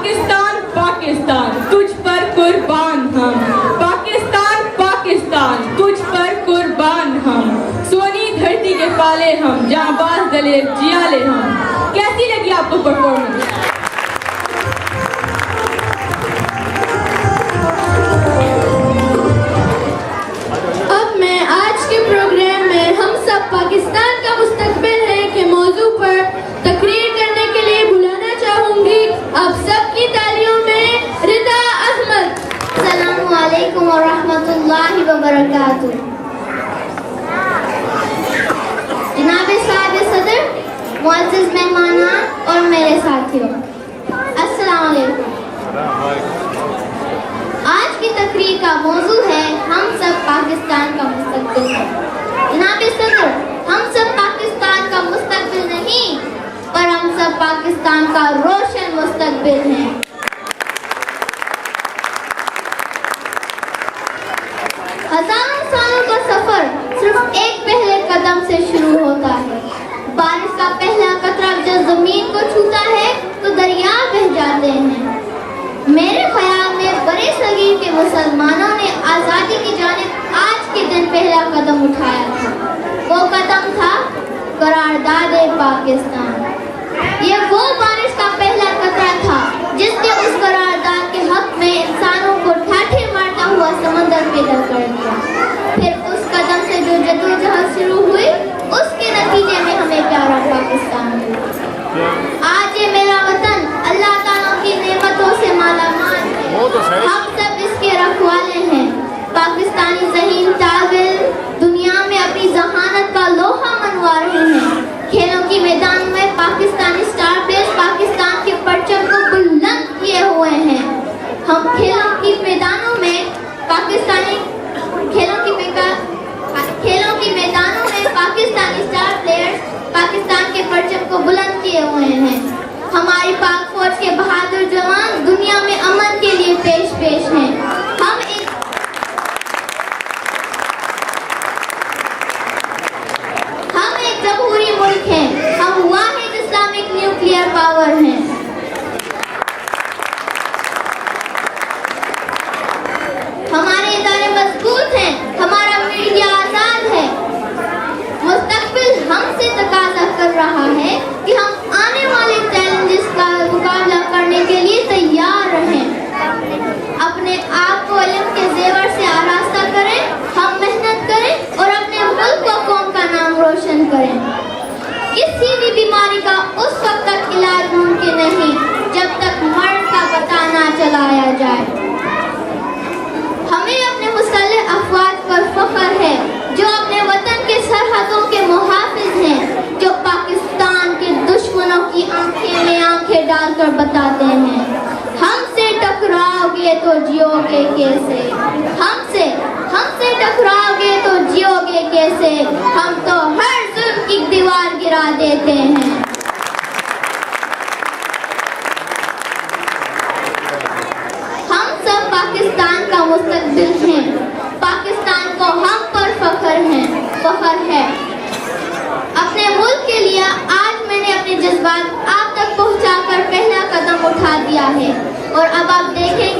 पाकिस्तान पाकिस्तान तुझ पर कुर्बान हम, पाकिस्तान पाकिस्तान तुझ पर कुर्बान हम, सोनी धरती के पाले हम, जांबाज दलेर जियाले हम। कैसी लगी आपको परफॉर्मेंस? अब मैं आज के प्रोग्राम में हम सब पाकिस्तान का मुस्तकबिल है के मौजू पर तकरीर करने के लिए बुलाना चाहूंगी आप सबकी तालियों में रिदा अहमद। अस्सलामु अलैकुम व रहमतुल्लाहि व बरकातुहू। जनाब साहिब सदर, मुअज़्ज़िज़ मेहमानान और मेरे साथियों, अस्सलाम वालेकुम। आज की तकरीर का मौजू है हम सब पाकिस्तान का मुस्तकबिल है। जनाब सदर, हम सब पाकिस्तान का मुस्तकबिल नहीं पर हम सब पाकिस्तान का रोशन मुस्तकबिल हैं। हजारों सालों का सफर सिर्फ एक पहले कदम से शुरू होता है। बारिश का पहला कतरा जब जमीन को छूता है तो दरिया बह जाते हैं। मेरे ख्याल में बड़े सगीर के मुसलमानों ने आज़ादी की जानिब आज के दिन पहला कदम उठाया था। वो कदम था करारदाद पाकिस्तान। ये वो बारिश का पहला कतरा था जिसने उस करारदाद के हक में इंसानों को ठाठे मारता हुआ समंदर पैदा कर दिया। फिर उस कदम से जो जद्दोजहद शुरू हुई उसके नतीजे में हमें प्यारा पाकिस्तान मिला। आज ये मेरा वतन अल्लाह ताला की नेमतों से मालामाल है। हम सब इसके रखवाले हैं। पाकिस्तानी ज़हीन ताबिल दुनिया में अपनी जहानत का लोहा मनवा रहे हैं। खेलों की मैदान में पाकिस्तानी स्टार प्लेयर्स पाकिस्तान के परचम को बुलंद किए हुए हैं। हम खेलों की मैदानों में पाकिस्तानी स्टार प्लेयर्स पाकिस्तान के परचम को बुलंद किए हुए हैं। हमारी पाक फौज के बहादुर जवान दुनिया में अमन के लिए पेश हैं। हम एक जमहूरी मुल्क हैं। हम वाहिद इस्लामिक न्यूक्लियर पावर हैं। हमारे इदारे मजबूत हैं। हमारा मीडिया आजाद है। मुस्तकबिल हमसे तकाजा कर रहा है कि हम आने वाले चैलेंजेस का मुकाबला करने के लिए तैयार रहें। अपने आप को इल्म के जेवर से आरास्ता करें। हम मेहनत करें और अपने मुल्क व कौम का नाम रोशन करें। किसी भी बीमारी का उस वक्त तक इलाज मुमकिन नहीं जब तक मर्द का पता ना चलाया जाए। हमें अपने मुसल्लह अफवाज पर फख्र है जो अपने वतन के सरहदों के मुहाफिज हैं, जो पाकिस्तान के दुश्मनों की आंखें में आंखें डालकर बताते हैं हमसे टकराओगे तो जियोगे कैसे, हमसे टकराओगे तो जियोगे कैसे, हम तो हर जुल्म की दीवार गिरा देते हैं। हम सब पाकिस्तान का मुस्तकबिल हैं। पाकिस्तान को हम पर फख्र है। अपने मुल्क के लिए आज मैंने अपने जज्बात आप तक पहुंचाकर पहला कदम उठा दिया है और अब आप देखें